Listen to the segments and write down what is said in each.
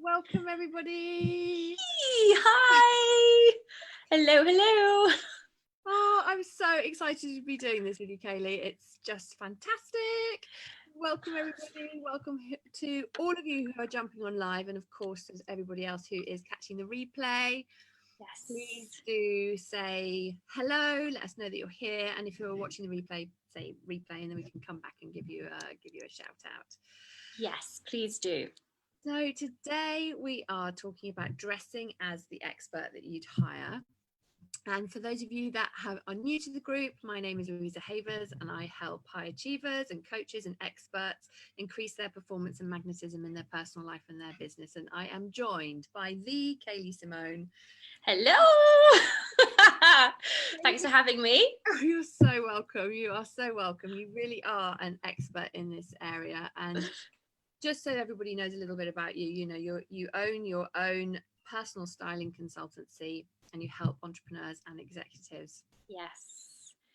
Welcome everybody. Hi. Hello. Oh, I'm so excited to be doing this with you, Kaylee. It's just fantastic. Welcome everybody. Welcome to all of you who are jumping on live, and of course there's everybody else who is catching the replay. Yes. Please do say hello. Let us know that you're here, and if you're watching the replay, say replay, and then we can come back and give you a shout out. Yes, please do. So today we are talking about dressing as the expert that you'd hire. And for those of you that are new to the group, my name is Louisa and I help high achievers and coaches and experts increase their performance and magnetism in their personal life and their business. And I am joined by the Kaylee Simone. Hello. Thanks for having me. Oh, you're so welcome. You are so welcome. You really are an expert in this area. And just so everybody knows a little bit about you, you own your own personal styling consultancy and you help entrepreneurs and executives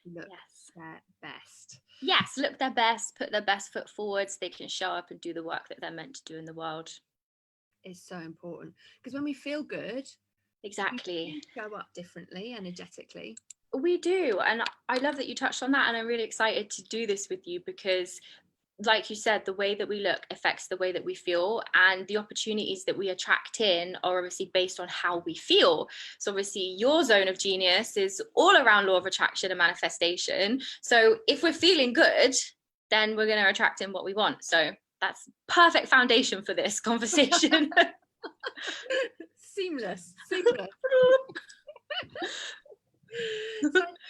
look their best. Yes, look their best, put their best foot forward so they can show up and do the work that they're meant to do in the world. It's so important because when we feel good, exactly, we show up differently, energetically. We do, and I love that you touched on that, and I'm really excited to do this with you because, like you said, the way that we look affects the way that we feel, and the opportunities that we attract in are obviously based on how we feel. So obviously your zone of genius is all around law of attraction and manifestation. So if we're feeling good, then we're going to attract in what we want. So that's perfect foundation for this conversation. Seamless. So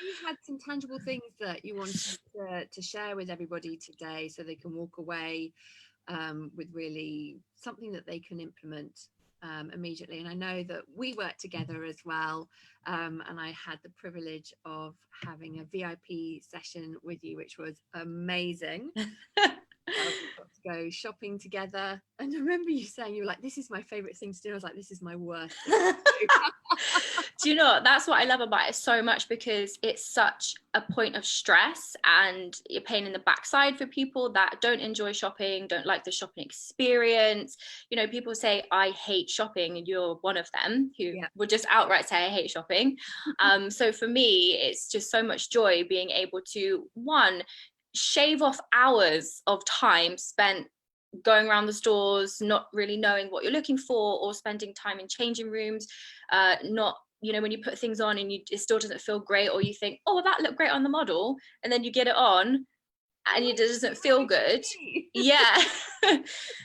you had some tangible things that you wanted to share with everybody today so they can walk away with really something that they can implement immediately. And I know that we worked together as well, and I had the privilege of having a VIP session with you, which was amazing. We got to go shopping together, and I remember you saying you were like, this is my favorite thing to do. I was like, this is my worst thing to do. Do you know, that's what I love about it so much, because it's such a point of stress and a pain in the backside for people that don't enjoy shopping, don't like the shopping experience. You know, people say I hate shopping, and you're one of them who would just outright say I hate shopping. So for me, it's just so much joy being able to, one, shave off hours of time spent going around the stores, not really knowing what you're looking for, or spending time in changing rooms, not, you know, when you put things on and it still doesn't feel great, or you think, oh, that looked great on the model, and then you get it on and it doesn't feel good.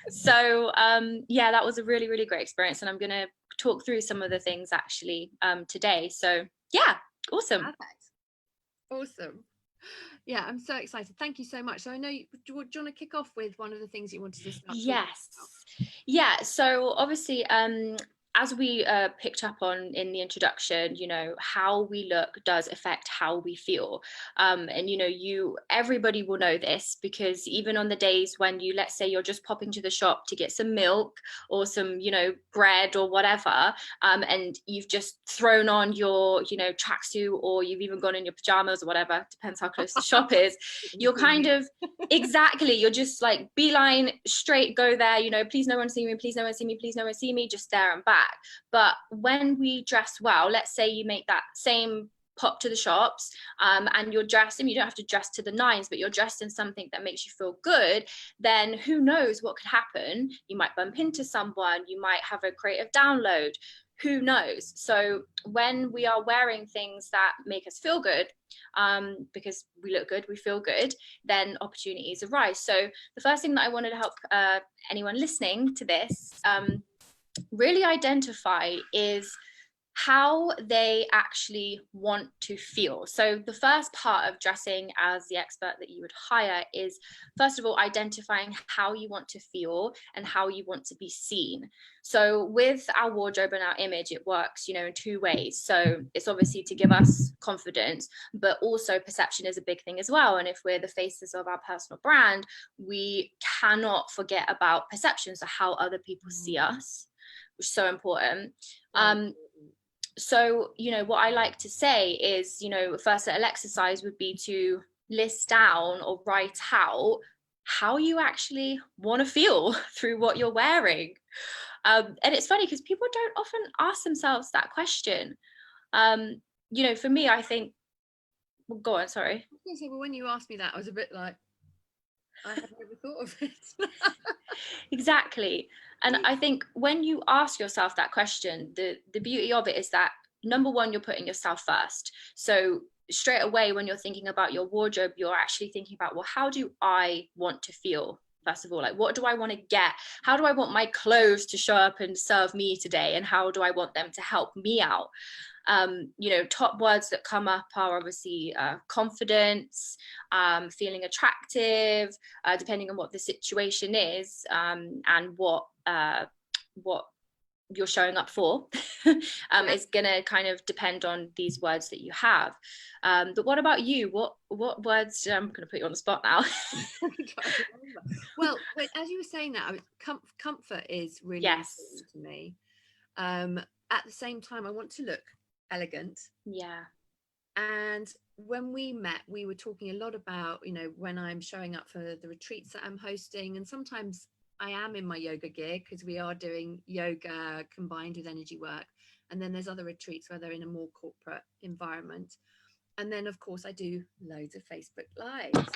So that was a really, really great experience, and I'm going to talk through some of the things actually today. So awesome. Perfect. Awesome. Yeah, I'm so excited. Thank you so much. So I know, do you want to kick off with one of the things you wanted to start? Yes. So obviously, as we picked up on in the introduction, you know, how we look does affect how we feel. And, you know, everybody will know this, because even on the days when you, let's say you're just popping to the shop to get some milk or some, you know, bread or whatever, and you've just thrown on your, you know, tracksuit, or you've even gone in your pajamas or whatever, depends how close the shop is, you're kind of, you're just like beeline straight, go there, you know, please no one see me, please no one see me, please no one see me, just there and back. But when we dress well, let's say you make that same pop to the shops, and you're dressed, and you don't have to dress to the nines, but you're dressed in something that makes you feel good, then who knows what could happen? You might bump into someone, you might have a creative download, who knows? So when we are wearing things that make us feel good, because we look good, we feel good, then opportunities arise. So the first thing that I wanted to help anyone listening to this really identify is how they actually want to feel. So the first part of dressing as the expert that you would hire is, first of all, identifying how you want to feel and how you want to be seen. So with our wardrobe and our image, it works, you know, in two ways. So it's obviously to give us confidence, but also perception is a big thing as well. And if we're the faces of our personal brand, we cannot forget about perception, so how other people see us, which is so important. So, you know, what I like to say is, you know, first little exercise would be to list down or write out how you actually want to feel through what you're wearing. And it's funny because people don't often ask themselves that question. You know, for me, I think, well, go on, sorry. I was going to say, well, when you asked me that, I was a bit like, I had never thought of it. Exactly. And I think when you ask yourself that question, the beauty of it is that, number one, you're putting yourself first. So straight away, when you're thinking about your wardrobe, you're actually thinking about, well, how do I want to feel? First of all, like, what do I want to get? How do I want my clothes to show up and serve me today? And how do I want them to help me out? You know, top words that come up are obviously confidence, feeling attractive, depending on what the situation is, and what you're showing up for. It's gonna kind of depend on these words that you have. But what about you? What words? I'm gonna put you on the spot now. Well, as you were saying that, comfort is really important to me. At the same time, I want to look elegant. Yeah. And when we met, we were talking a lot about, you know, when I'm showing up for the retreats that I'm hosting, and sometimes I am in my yoga gear because we are doing yoga combined with energy work. And then there's other retreats where they're in a more corporate environment. And then, of course, I do loads of Facebook Lives.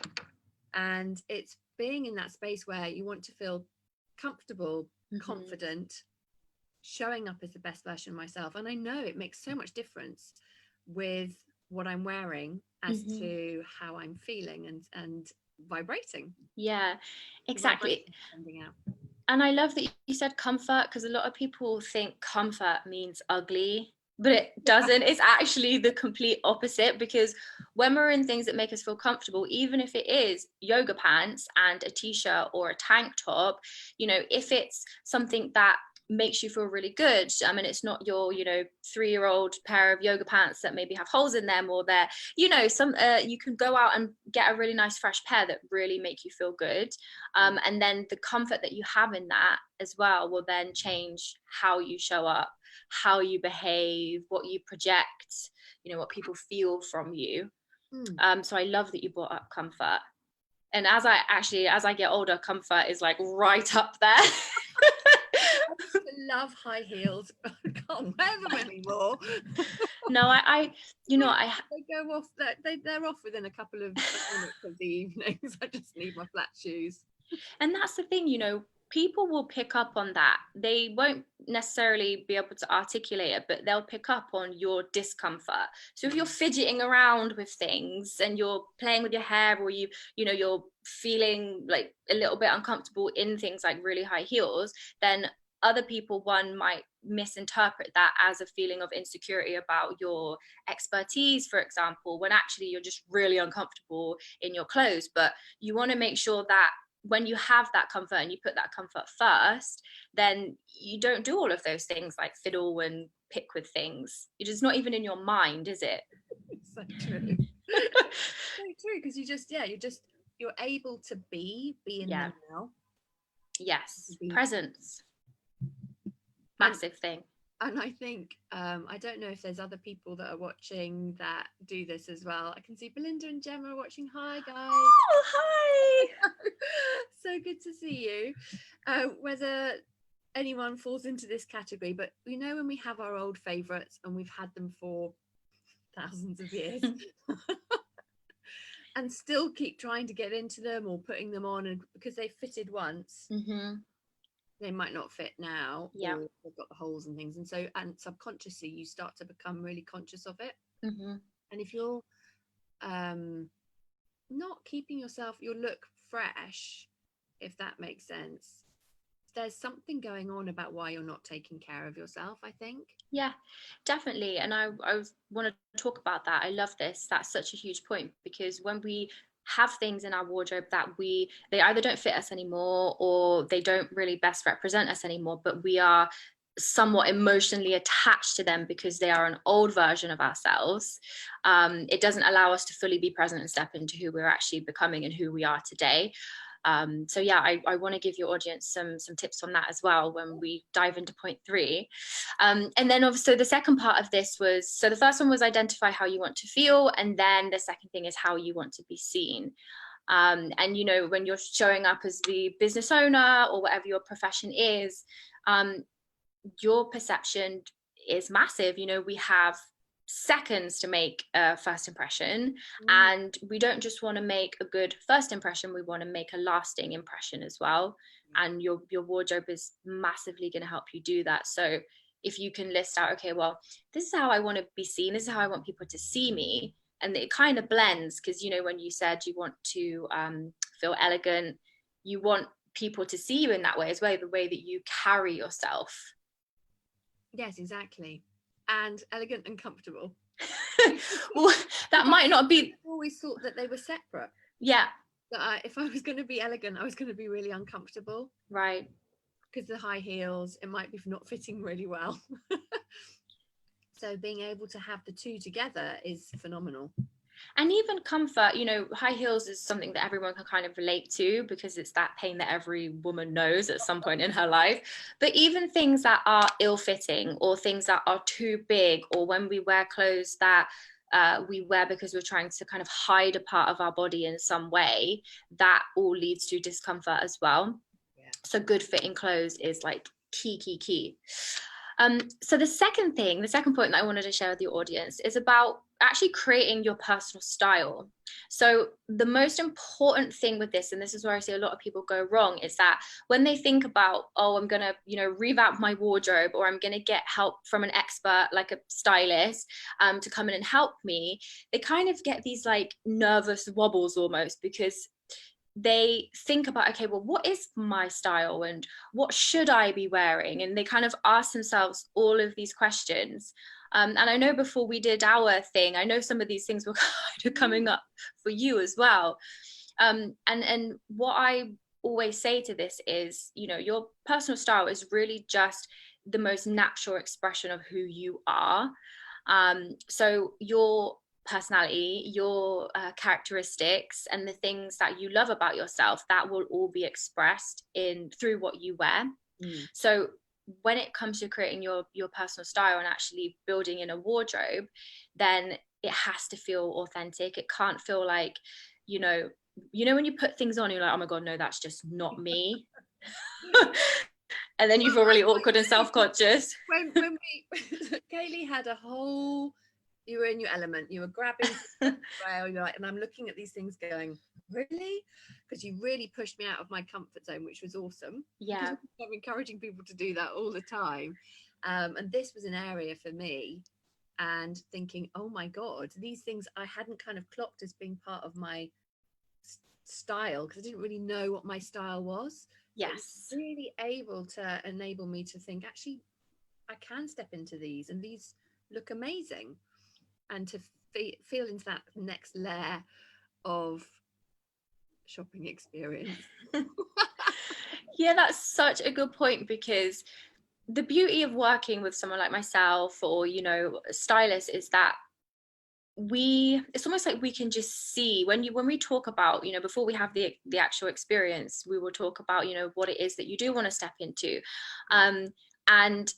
And it's being in that space where you want to feel comfortable, confident, showing up as the best version of myself. And I know it makes so much difference with what I'm wearing as to how I'm feeling and vibrating. Yeah, exactly. And I love that you said comfort, because a lot of people think comfort means ugly, but it doesn't. It's actually the complete opposite, because when we're in things that make us feel comfortable, even if it is yoga pants and a t-shirt or a tank top, you know, if it's something that makes you feel really good, I mean, it's not your, you know, 3-year-old pair of yoga pants that maybe have holes in them, or they're, you know, some you can go out and get a really nice fresh pair that really make you feel good, and then the comfort that you have in that as well will then change how you show up, how you behave, what you project, you know, what people feel from you. So I love that you brought up comfort. And as I get older, comfort is like right up there. I love high heels. I can't wear them anymore. No, I you know, they go off. They're off within a couple of minutes of the evenings. I just need my flat shoes. And that's the thing, you know, people will pick up on that. They won't necessarily be able to articulate it, but they'll pick up on your discomfort. So if you're fidgeting around with things and you're playing with your hair, or you know, you're feeling like a little bit uncomfortable in things like really high heels, then other people, one, might misinterpret that as a feeling of insecurity about your expertise, for example, when actually you're just really uncomfortable in your clothes. But you want to make sure that when you have that comfort and you put that comfort first, then you don't do all of those things like fiddle and pick with things. It's just not even in your mind, is it? So true. So true, because you're able to be in there now. Yes, presence. Massive thing. And I think I don't know if there's other people that are watching that do this as well. I can see Belinda and Gemma are watching. Hi guys. Oh, hi. So good to see you. Whether anyone falls into this category, but you know, when we have our old favorites and we've had them for thousands of years and still keep trying to get into them or putting them on, and because they fitted once, they might not fit now. Or they've got the holes and things, and so, and subconsciously you start to become really conscious of it. And if you're not keeping your look fresh, if that makes sense, there's something going on about why you're not taking care of yourself, I think. Yeah, definitely. And I want to talk about that. I love this. That's such a huge point, because when we have things in our wardrobe that they either don't fit us anymore, or they don't really best represent us anymore, but we are somewhat emotionally attached to them because they are an old version of ourselves, it doesn't allow us to fully be present and step into who we're actually becoming and who we are today. So yeah, I want to give your audience some tips on that as well when we dive into point 3. And then also the second part of this was, so the first one was identify how you want to feel, and then the second thing is how you want to be seen. And you know, when you're showing up as the business owner or whatever your profession is, your perception is massive. You know, we have seconds to make a first impression, and we don't just want to make a good first impression, we want to make a lasting impression as well. And your wardrobe is massively going to help you do that. So if you can list out, okay, well, this is how I want to be seen, this is how I want people to see me, and it kind of blends, because you know, when you said you want to feel elegant, you want people to see you in that way as well, the way that you carry yourself. Yes, exactly. And elegant and comfortable. Well, that might not be. I always thought that they were separate. Yeah. That if I was going to be elegant, I was going to be really uncomfortable. Right. Because the high heels, it might be not fitting really well. So being able to have the two together is phenomenal. And even comfort, you know, high heels is something that everyone can kind of relate to, because it's that pain that every woman knows at some point in her life. But even things that are ill-fitting, or things that are too big, or when we wear clothes that we wear because we're trying to kind of hide a part of our body in some way, that all leads to discomfort as well. Yeah. So good fitting clothes is like key. So the second point that I wanted to share with the audience is about actually creating your personal style. So the most important thing with this, and this is where I see a lot of people go wrong, is that when they think about, oh, I'm going to, you know, revamp my wardrobe, or I'm going to get help from an expert like a stylist to come in and help me, they kind of get these like nervous wobbles almost, because they think about, okay, well, what is my style and what should I be wearing? And they kind of ask themselves all of these questions. And I know before we did our thing, I know some of these things were kind of coming up for you as well. And what I always say to this is, you know, your personal style is really just the most natural expression of who you are. So your personality, your characteristics, and the things that you love about yourself, that will all be expressed through what you wear. So when it comes to creating your personal style and actually building in a wardrobe, then it has to feel authentic. It can't feel like, you know when you put things on, you're like, oh my god, no, that's just not me. And then you feel really awkward and self-conscious. When Kaylee had a whole, you were in your element, you were grabbing rail, you're like, and I'm looking at these things going, really? Because you really pushed me out of my comfort zone, which was awesome. Yeah. I'm encouraging people to do that all the time. And this was an area for me, and thinking, oh my god, these things I hadn't kind of clocked as being part of my style, because I didn't really know what my style was. Yes. So really able to enable me to think, actually, I can step into these, and these look amazing, and to feel into that next layer of shopping experience. Yeah, that's such a good point, because the beauty of working with someone like myself, or, you know, a stylist, is that it's almost like we can just see when we talk about, you know, before we have the actual experience, we will talk about, you know, what it is that you do want to step into. And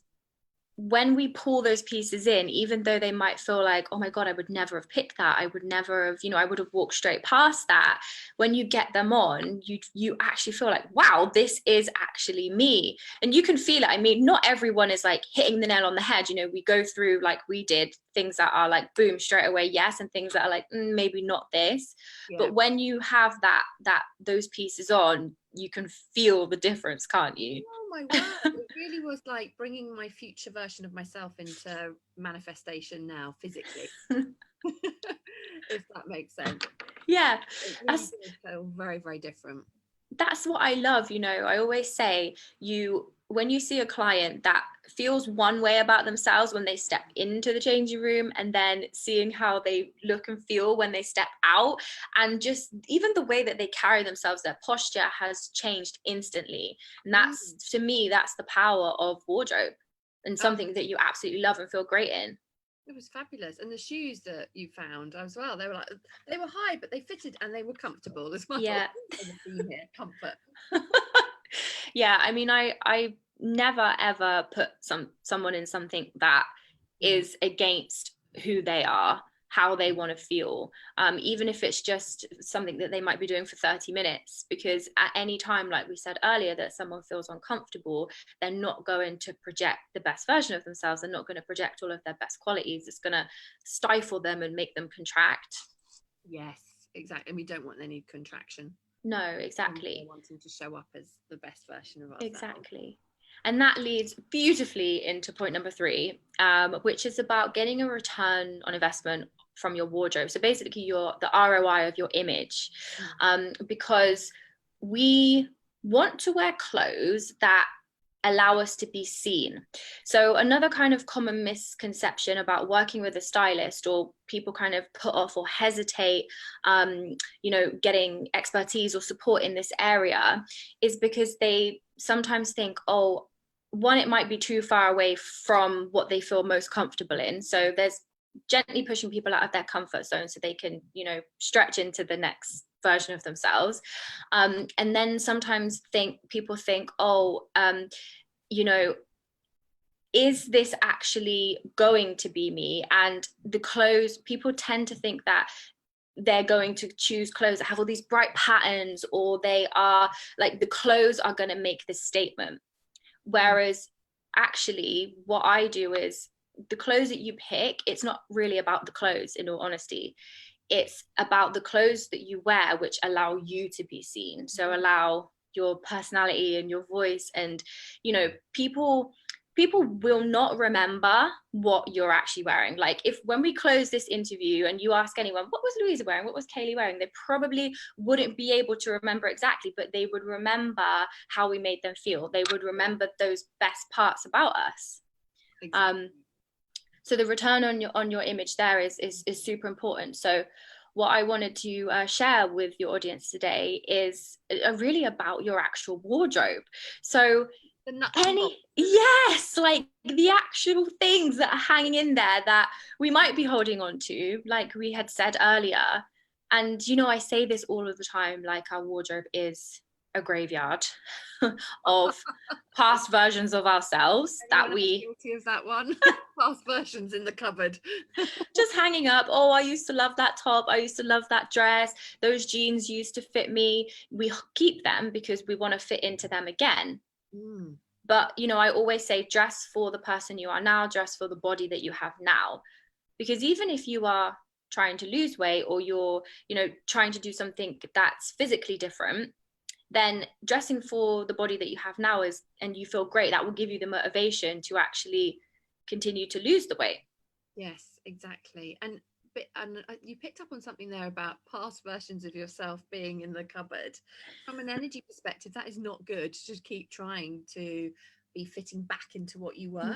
when we pull those pieces in, even though they might feel like, oh my god, I would never have picked that, I would never have, you know, I would have walked straight past that, when you get them on, you actually feel like, wow, this is actually me. And you can feel it. I mean, not everyone is like hitting the nail on the head, you know, we go through, like we did, things that are like boom, straight away yes, and things that are like maybe not this. Yeah. But when you have those pieces on, you can feel the difference, can't you? Oh my word, it really was like bringing my future version of myself into manifestation now, physically. If that makes sense. Yeah, it really does feel very, very different. That's what I love, you know. I always say, when you see a client that feels one way about themselves when they step into the changing room, and then seeing how they look and feel when they step out, and just even the way that they carry themselves, their posture has changed instantly. And that's, to me, that's the power of wardrobe, and something that you absolutely love and feel great in. It was fabulous. And the shoes that you found as well, they were high, but they fitted and they were comfortable as well. Yeah. Comfort. Yeah, I mean, I never ever put someone in something that is against who they are. how they want to feel, even if it's just something that they might be doing for 30 minutes, because at any time, like we said earlier, that someone feels uncomfortable, they're not going to project the best version of themselves. They're not going to project all of their best qualities. It's going to stifle them and make them contract. Yes, exactly. And we don't want any contraction. No, exactly. Wanting to show up as the best version of ourselves. Exactly. And that leads beautifully into point number 3, which is about getting a return on investment from your wardrobe. So basically the ROI of your image, because we want to wear clothes that allow us to be seen. So another kind of common misconception about working with a stylist, or people kind of put off or hesitate, getting expertise or support in this area, is because they sometimes think, oh, one, it might be too far away from what they feel most comfortable in. So there's gently pushing people out of their comfort zone so they can, stretch into the next version of themselves. And then sometimes people think, is this actually going to be me? And the clothes, people tend to think that they're going to choose clothes that have all these bright patterns, or they are like, the clothes are going to make this statement. Whereas actually what I do is, the clothes that you pick, it's not really about the clothes, in all honesty. It's about the clothes that you wear, which allow you to be seen. So allow your personality and your voice. And, people will not remember what you're actually wearing. Like, when we close this interview and you ask anyone, what was Louisa wearing? What was Kaylee wearing? They probably wouldn't be able to remember exactly, but they would remember how we made them feel. They would remember those best parts about us. Exactly. So the return on your image there is super important. So what I wanted to share with your audience today is really about your actual wardrobe. So yes, like the actual things that are hanging in there that we might be holding on to, like we had said earlier. And I say this all of the time, like, our wardrobe is a graveyard of past versions of ourselves that we guilty of that one. Past versions in the cupboard. Just hanging up. Oh, I used to love that top, I used to love that dress, those jeans used to fit me. We keep them because we want to fit into them again. But I always say, dress for the person you are now, dress for the body that you have now. Because even if you are trying to lose weight, or you're trying to do something that's physically different, then dressing for the body that you have now and you feel great, that will give you the motivation to actually continue to lose the weight. Yes, exactly. And you picked up on something there about past versions of yourself being in the cupboard. From an energy perspective, that is not good to just keep trying to be fitting back into what you were.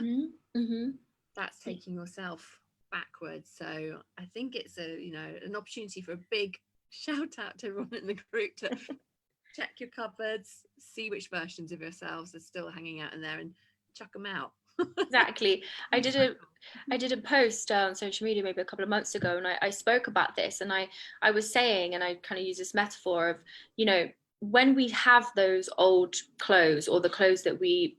That's taking yourself backwards. So I think it's an opportunity for a big shout out to everyone in the group to check your cupboards, see which versions of yourselves are still hanging out in there, and chuck them out. Exactly. I did a post on social media maybe a couple of months ago, and I spoke about this, and I was saying, and I kind of use this metaphor of, when we have those old clothes, or the clothes that we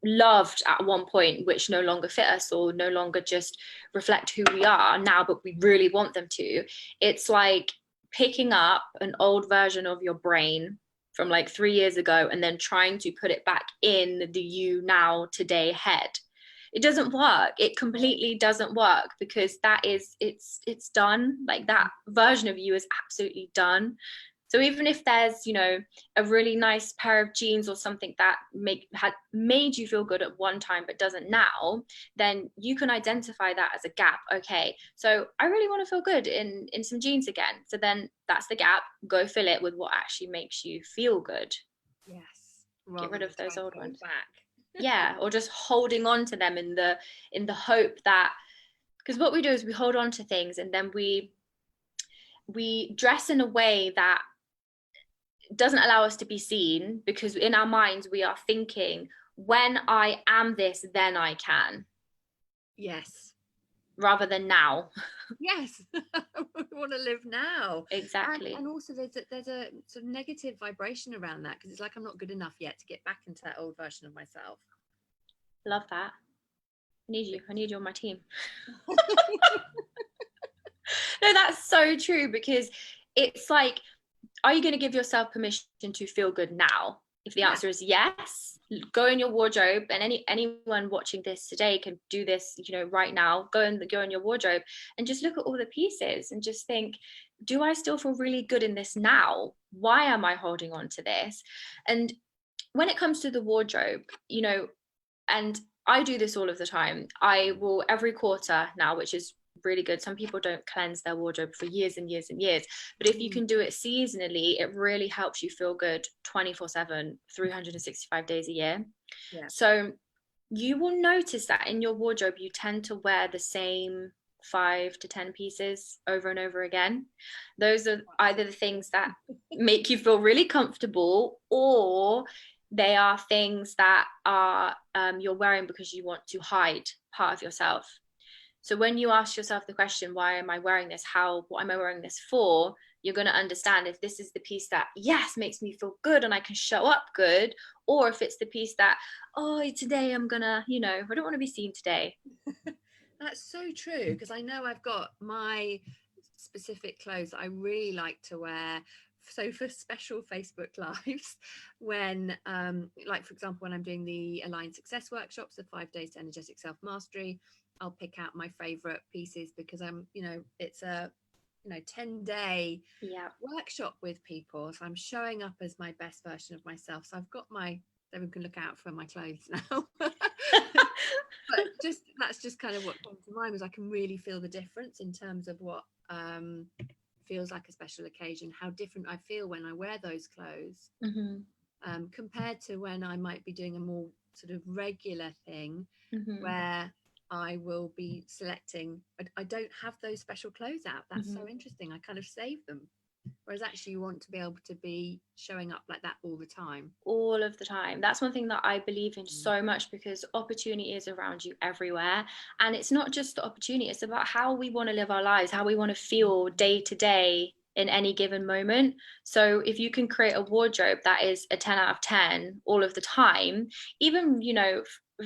loved at one point, which no longer fit us, or no longer just reflect who we are now, but we really want them to, it's like picking up an old version of your brain from like 3 years ago and then trying to put it back in the you now today head. It doesn't work. It completely doesn't work, because it's done. Like, that version of you is absolutely done. So even if there's, a really nice pair of jeans or something that had made you feel good at one time but doesn't now, then you can identify that as a gap. Okay, so I really want to feel good in some jeans again. So then that's the gap. Go fill it with what actually makes you feel good. Yes. Get rid of those old ones. Back. Yeah, or just holding on to them in the hope that, because what we do is we hold on to things, and then we dress in a way that doesn't allow us to be seen, because in our minds we are thinking, when I am this, then I can. Yes. Rather than now. Yes. We want to live now. Exactly. And also there's a sort of negative vibration around that, because it's like, I'm not good enough yet to get back into that old version of myself. Love that. I need you on my team. No, that's so true, because it's like, are you going to give yourself permission to feel good now? If the answer is yes, go in your wardrobe, and anyone watching this today can do this, right now. Go in your wardrobe and just look at all the pieces and just think, do I still feel really good in this now? Why am I holding on to this? And when it comes to the wardrobe, and I do this all of the time. I will, every quarter now, which is really good. Some people don't cleanse their wardrobe for years and years and years, but if you can do it seasonally, it really helps you feel good 24/7, 365 days a year. Yeah. So you will notice that in your wardrobe, you tend to wear the same 5 to 10 pieces over and over again. Those are either the things that make you feel really comfortable, or they are things that are you're wearing because you want to hide part of yourself. So when you ask yourself the question, why am I wearing this? What am I wearing this for? You're going to understand if this is the piece that, yes, makes me feel good and I can show up good, or if it's the piece that, oh, today I'm gonna, I don't want to be seen today. That's so true, because I know I've got my specific clothes that I really like to wear. So for special Facebook lives, when like for example, when I'm doing the Aligned Success workshops, the 5 days to energetic self-mastery, I'll pick out my favorite pieces, because it's a 10-day workshop with people, so I'm showing up as my best version of myself. So I've got everyone can look out for my clothes now. But that's just kind of what came to mind, was I can really feel the difference in terms of what feels like a special occasion, how different I feel when I wear those clothes, compared to when I might be doing a more sort of regular thing, where I will be selecting. I don't have those special clothes out. That's so interesting. I kind of save them. Whereas actually you want to be able to be showing up like that all the time. All of the time. That's one thing that I believe in so much, because opportunity is around you everywhere. And it's not just the opportunity, it's about how we want to live our lives, how we want to feel day to day in any given moment. So if you can create a wardrobe that is a 10 out of 10 all of the time, even,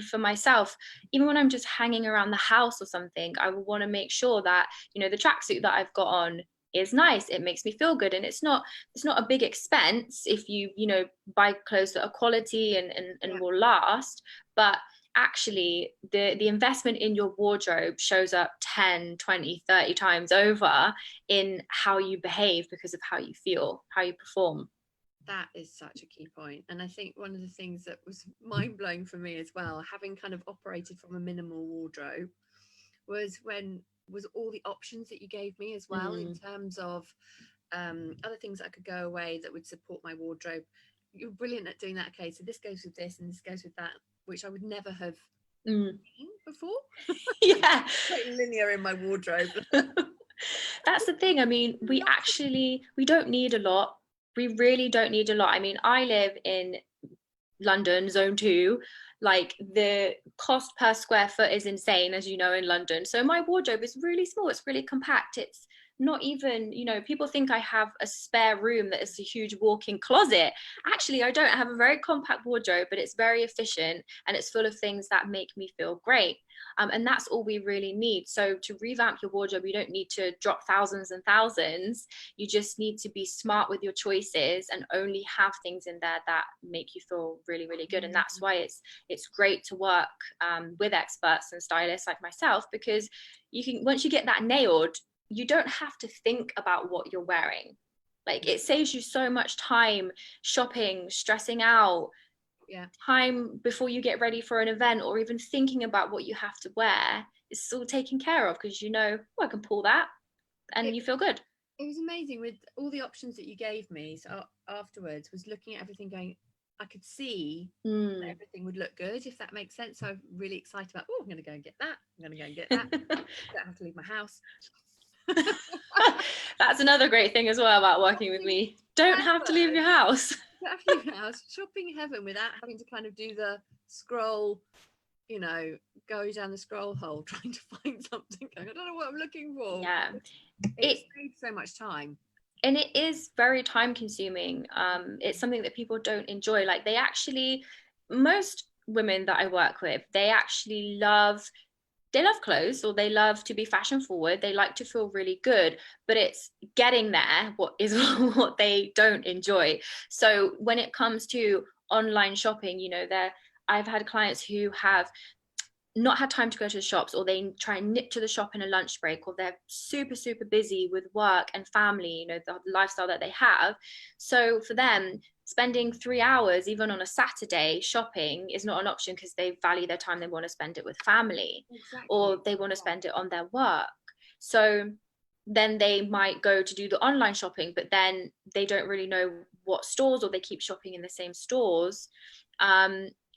for myself, even when I'm just hanging around the house or something, I will want to make sure that, the tracksuit that I've got on is nice, it makes me feel good, and it's not a big expense if you buy clothes that are quality and will last. But actually the investment in your wardrobe shows up 10, 20, 30 times over in how you behave, because of how you feel, how you perform. That is such a key point. And I think one of the things that was mind-blowing for me as well, having kind of operated from a minimal wardrobe, was all the options that you gave me as well, in terms of other things that I could go away that would support my wardrobe. You're brilliant at doing that. Okay, so this goes with this and this goes with that, which I would never have seen before. Yeah. Quite linear in my wardrobe. That's the thing. I mean, we don't need a lot. We really don't need a lot. I mean, I live in London, zone 2. Like, the cost per square foot is insane, as you know, in London. So my wardrobe is really small. It's really compact. It's not even, people think I have a spare room that is a huge walk-in closet. Actually, I don't. I have a very compact wardrobe, but it's very efficient, and it's full of things that make me feel great. And that's all we really need. So to revamp your wardrobe, you don't need to drop thousands and thousands. You just need to be smart with your choices and only have things in there that make you feel really, really good. And that's why it's great to work with experts and stylists like myself, because you can, once you get that nailed, you don't have to think about what you're wearing. Like, it saves you so much time shopping, stressing out, time before you get ready for an event, or even thinking about what you have to wear. It's all taken care of, because I can pull that, and you feel good. It was amazing with all the options that you gave me. So afterwards was looking at everything, going, I could see that everything would look good, if that makes sense. So I'm really excited about, I'm going to go and get that. I'm going to go and get that. I don't have to leave my house. That's another great thing as well about working with me. Don't have to leave your house. Don't have to leave your house. Shopping heaven, without having to kind of do the scroll, go down the scroll hole trying to find something. I don't know what I'm looking for. Yeah. It saves so much time. And it is very time consuming. It's something that people don't enjoy. Like, most women that I work with, they actually love they love clothes, or they love to be fashion forward, they like to feel really good, but it's getting there what is what they don't enjoy. So when it comes to online shopping, you know, I've had clients who have not had time to go to the shops, or they try and nip to the shop in a lunch break, or they're super busy with work and family, you know, the lifestyle that they have. So for them, spending 3 hours even on a Saturday shopping is not an option, because they value their time. They want to spend it with family. Exactly. Or they want to spend it on their work. So then they might go to do the online shopping, but then they don't really know what stores, or they keep shopping in the same stores.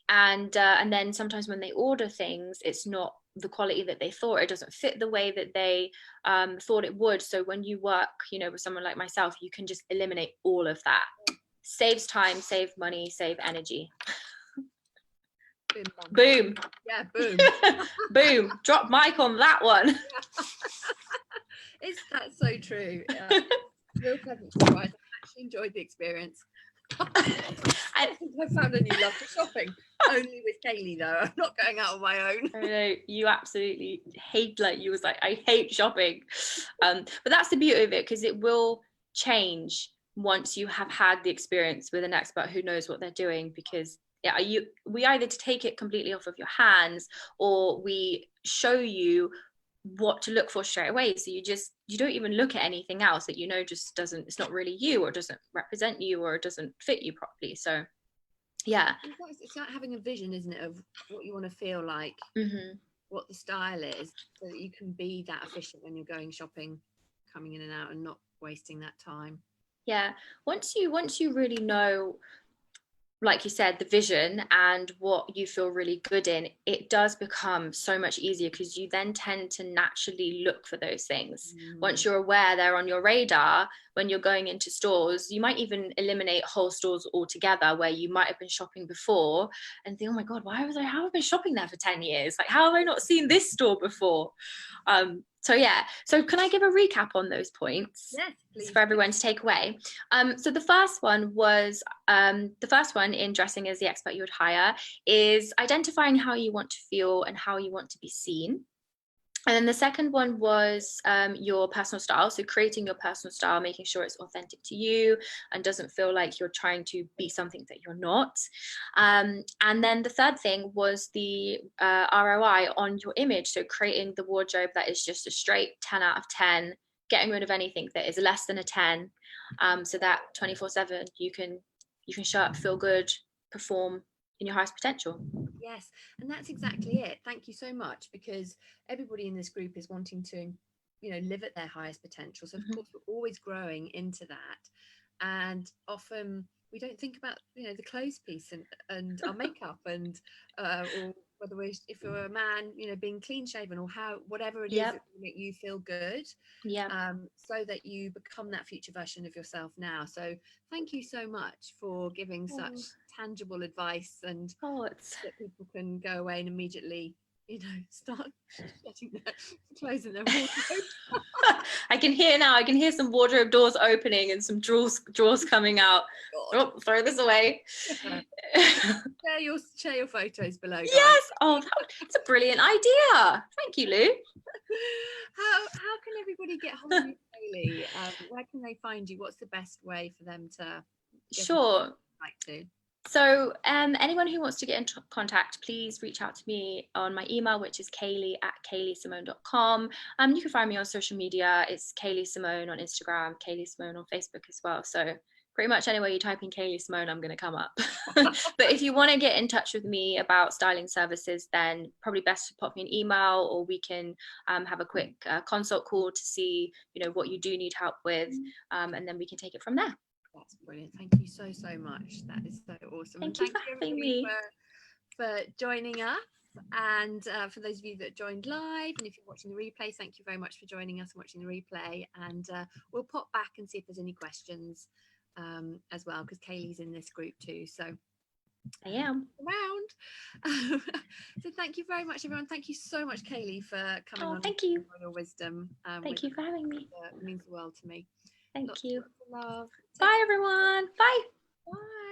And then sometimes when they order things, it's not the quality that they thought. It doesn't fit the way that they thought it would. So when you work, you know, with someone like myself, you can just eliminate all of that. Saves time, save money, save energy. Boom, boom. Yeah, boom. Boom. Drop mic on that one. That's so true. Real pleasant surprise. I actually enjoyed the experience. I think I found a new love for shopping. Only with Kaylee though. I'm not going out on my own. I know, you absolutely hate, like, you was like, I hate shopping. But that's the beauty of it, because it will change once you have had the experience with an expert who knows what they're doing. Because we either take it completely off of your hands, or we show you what to look for straight away, so you don't even look at anything else that, you know, just doesn't, it's not really you, or doesn't represent you, or doesn't fit you properly. So yeah, it's like having a vision, isn't it, of what you want to feel like, what the style is, so that you can be that efficient when you're going shopping, coming in and out, and not wasting that time. Yeah, once you really know, like you said, the vision and what you feel really good in, it does become so much easier, because you then tend to naturally look for those things. Once you're aware they're on your radar, when you're going into stores, you might even eliminate whole stores altogether where you might have been shopping before and think, oh my God, how have I been shopping there for 10 years? Like, how have I not seen this store before? So yeah, so can I give a recap on those points? Yes, please. For everyone to take away. So the first one in dressing as the expert you would hire is identifying how you want to feel and how you want to be seen. And then the second one was your personal style. So creating your personal style, making sure it's authentic to you and doesn't feel like you're trying to be something that you're not. And then the third thing was the ROI on your image. So creating the wardrobe that is just a straight 10 out of 10, getting rid of anything that is less than a 10, so that 24/7 you can show up, feel good, perform in your highest potential. Yes, and that's exactly it. Thank you so much, because everybody in this group is wanting to, you know, live at their highest potential. So of course we're always growing into that, and often we don't think about, you know, the clothes piece and our makeup, and or whether if you're a man, you know, being clean shaven, or whatever it is that will make you feel good, so that you become that future version of yourself now. So thank you so much for giving such tangible advice, and that people can go away and immediately, you know, start closing their wardrobe. I can hear some wardrobe doors opening and some drawers coming out. Oh, throw this away. Share your photos below, guys. Yes. Oh, that's a brilliant idea. Thank you, Lou. How can everybody get hold of you, Kaylee? Where can they find you? What's the best way for them to like to? So anyone who wants to get in contact, please reach out to me on my email, which is kaylee@kayleesimone.com. You can find me on social media. It's Kaylee Simone on Instagram, Kaylee Simone on Facebook as well. So pretty much anywhere you type in Kaylee Simone, I'm going to come up. But if you want to get in touch with me about styling services, then probably best to pop me an email, or we can have a quick consult call to see, you know, what you do need help with, and then we can take it from there. That's brilliant. Thank you so much. That is so awesome. Thank you for having me. For joining us, and for those of you that joined live, and if you're watching the replay, thank you very much for joining us and watching the replay. And we'll pop back and see if there's any questions as well, because Kaylee's in this group too. So I am around. So thank you very much, everyone. Thank you so much, Kaylee, for coming on. Thank you for your wisdom. Thank you for having me. It means the world to me. Thank you. Love. Bye, everyone. Bye. Bye.